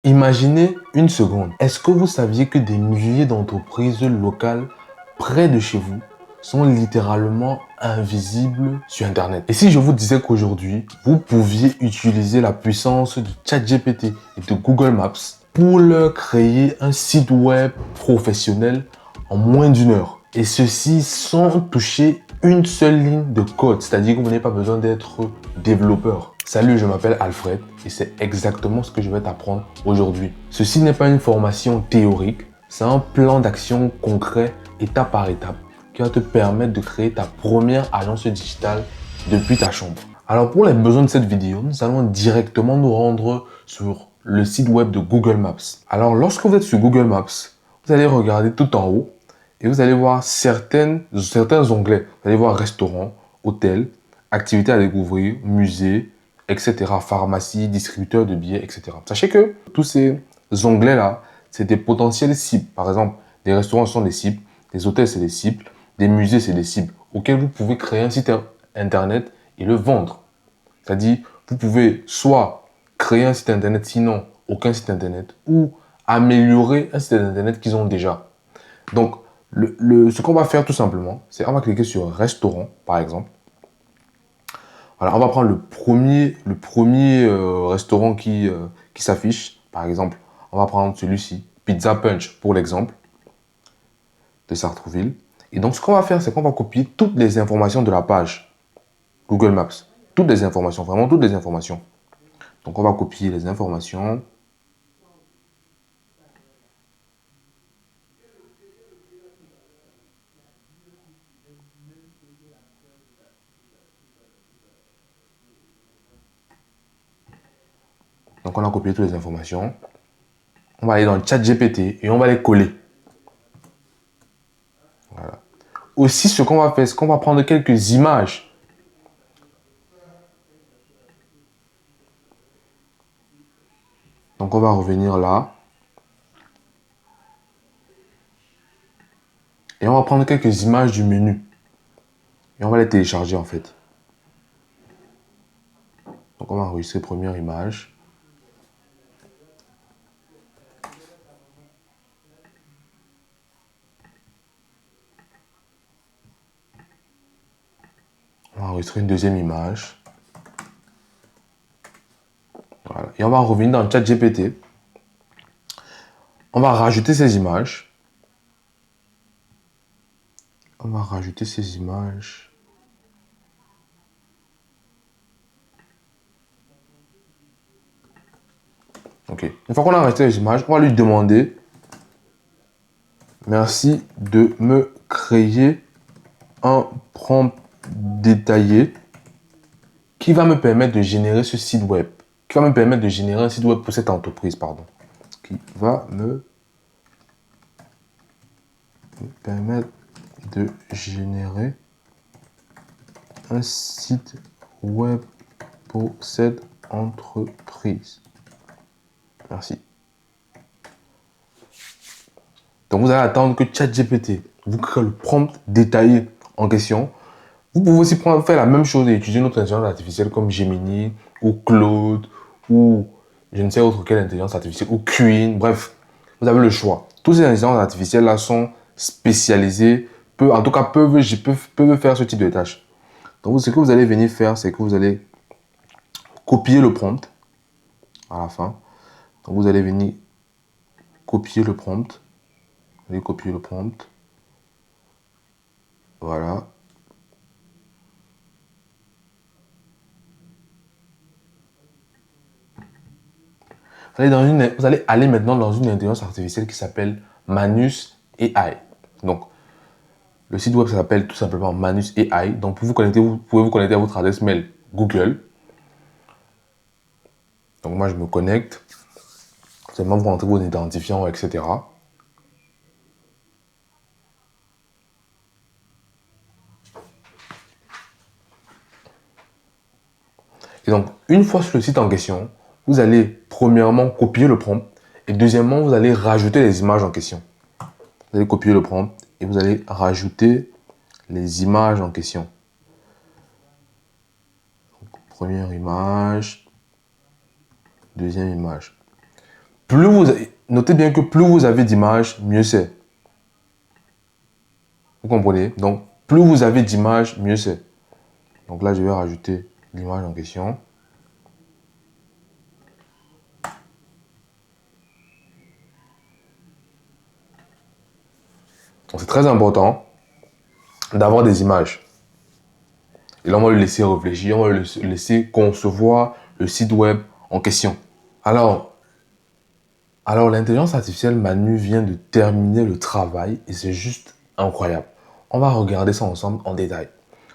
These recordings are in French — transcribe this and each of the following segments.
Imaginez une seconde. Est-ce que vous saviez que des milliers d'entreprises locales près de chez vous sont littéralement invisibles sur Internet? Et si je vous disais qu'aujourd'hui, vous pouviez utiliser la puissance de ChatGPT et de Google Maps pour leur créer un site web professionnel en moins d'une heure? Et ceci sans toucher une seule ligne de code, c'est-à-dire que vous n'avez pas besoin d'être développeur. Salut, je m'appelle Alfred et c'est exactement ce que je vais t'apprendre aujourd'hui. Ceci n'est pas une formation théorique, c'est un plan d'action concret, étape par étape, qui va te permettre de créer ta première agence digitale depuis ta chambre. Alors pour les besoins de cette vidéo, nous allons directement nous rendre sur le site web de Google Maps. Alors lorsque vous êtes sur Google Maps, vous allez regarder tout en haut et vous allez voir certains onglets. Vous allez voir restaurant, hôtel, activités à découvrir, musée, etc. Pharmacie, distributeur de billets, etc. Sachez que tous ces onglets-là, c'est des potentiels cibles. Par exemple, des restaurants sont des cibles, des hôtels, c'est des cibles, des musées, c'est des cibles auxquels vous pouvez créer un site internet et le vendre. C'est-à-dire, vous pouvez soit créer un site internet, sinon aucun site internet, ou améliorer un site internet qu'ils ont déjà. Donc, ce qu'on va faire tout simplement, c'est on va cliquer sur restaurant, par exemple. Voilà, on va prendre le premier restaurant qui s'affiche. Par exemple, on va prendre celui-ci, Pizza Punch, pour l'exemple, de Sartrouville. Et donc, ce qu'on va faire, c'est qu'on va copier toutes les informations de la page Google Maps. Toutes les informations, vraiment toutes les informations. Donc, on va copier les informations. Donc, on a copié toutes les informations. On va aller dans le chat GPT et on va les coller. Voilà. Aussi, ce qu'on va faire, c'est qu'on va prendre quelques images. Donc, on va revenir là. Et on va prendre quelques images du menu. Et on va les télécharger en fait. Donc, on va enregistrer première image. On va enregistrer une deuxième image. Voilà. Et on va revenir dans le chat GPT. On va rajouter ces images. On va rajouter ces images. Ok. Une fois qu'on a rajouté les images, on va lui demander merci de me créer un prompt détaillé qui va me permettre de générer ce site web. Qui va me permettre de générer un site web pour cette entreprise, pardon. Qui va me permettre de générer un site web pour cette entreprise. Merci. Donc, vous allez attendre que ChatGPT vous crée le prompt détaillé en question. Vous pouvez aussi faire la même chose et utiliser une autre intelligence artificielle comme Gemini ou Claude ou je ne sais autre quelle intelligence artificielle ou Queen. Bref, vous avez le choix. Toutes ces intelligences artificielles-là sont spécialisées, en tout cas peuvent faire ce type de tâches. Donc, ce que vous allez venir faire, c'est que vous allez copier le prompt à la fin. Donc, vous allez venir copier le prompt. Vous allez copier le prompt. Voilà. Vous allez aller maintenant dans une intelligence artificielle qui s'appelle Manus AI. Donc, le site web s'appelle tout simplement Manus AI. Donc, pour vous connecter, vous pouvez vous connecter à votre adresse mail Google. Donc, moi, je me connecte. Seulement, vous rentrez vos identifiants, etc. Et donc, une fois sur le site en question, vous allez premièrement copier le prompt et deuxièmement, vous allez rajouter les images en question. Vous allez copier le prompt et vous allez rajouter les images en question. Donc, première image, deuxième image. Notez bien que plus vous avez d'images, mieux c'est. Vous comprenez? Donc, plus vous avez d'images, mieux c'est. Donc là, je vais rajouter l'image en question. C'est très important d'avoir des images. Et là, on va le laisser réfléchir, on va le laisser concevoir le site web en question. Alors l'intelligence artificielle, Manu vient de terminer le travail et c'est juste incroyable. On va regarder ça ensemble en détail.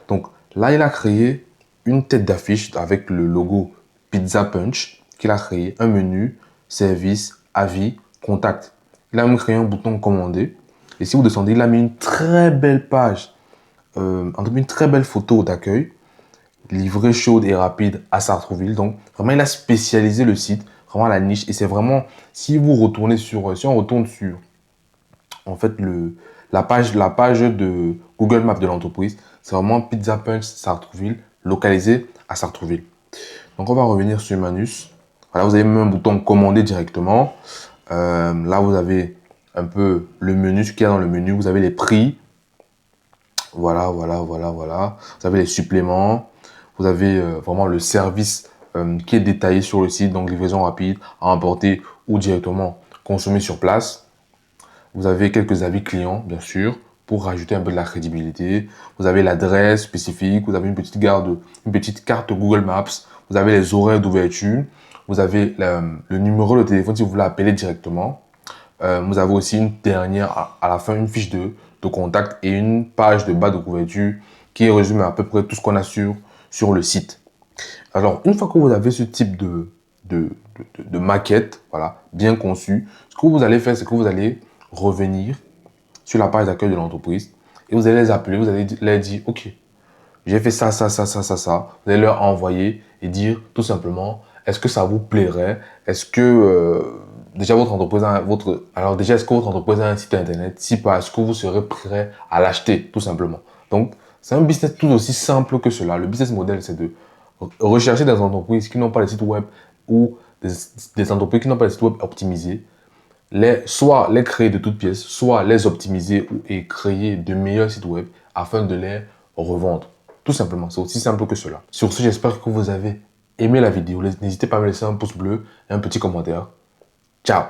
Donc là, il a créé une tête d'affiche avec le logo Pizza Punch qu'il a créé, un menu, service, avis, contact. Il a même créé un bouton commander. Et si vous descendez, il a mis une très belle page, une très belle photo d'accueil, livrée chaude et rapide à Sartrouville. Donc vraiment, il a spécialisé le site, vraiment la niche. Et c'est vraiment, si on retourne sur, en fait, la page de Google Maps de l'entreprise, c'est vraiment Pizza Punch Sartrouville, localisé à Sartrouville. Donc, on va revenir sur Manus. Voilà, vous avez même un bouton commander directement. Là, vous avez un peu le menu, ce qu'il y a dans le menu. Vous avez les prix. Voilà. Vous avez les suppléments. Vous avez vraiment le service qui est détaillé sur le site. Donc, livraison rapide, à emporter ou directement consommer sur place. Vous avez quelques avis clients, bien sûr, pour rajouter un peu de la crédibilité. Vous avez l'adresse spécifique, vous avez une petite carte Google Maps, vous avez les horaires d'ouverture, vous avez le numéro de téléphone si vous voulez appeler directement. Vous avez aussi une dernière, à la fin, une fiche de contact et une page de bas de couverture qui résume à peu près tout ce qu'on a sur le site. Alors, une fois que vous avez ce type de maquette, voilà, bien conçue, ce que vous allez faire, c'est que vous allez revenir sur la page d'accueil de l'entreprise et vous allez les appeler, vous allez leur dire, OK, j'ai fait ça. Vous allez leur envoyer et dire tout simplement, est-ce que ça vous plairait? Est-ce que déjà votre entreprise est-ce que votre entreprise a un site internet? Si pas, est-ce que vous serez prêt à l'acheter tout simplement? Donc, c'est un business tout aussi simple que cela. Le business model, c'est de rechercher des entreprises qui n'ont pas de site web ou des entreprises qui n'ont pas de site web optimisé, soit les créer de toutes pièces, soit les optimiser et créer de meilleurs sites web afin de les revendre. Tout simplement, c'est aussi simple que cela. Sur ce, j'espère que vous avez aimé la vidéo. N'hésitez pas à me laisser un pouce bleu et un petit commentaire. Ciao!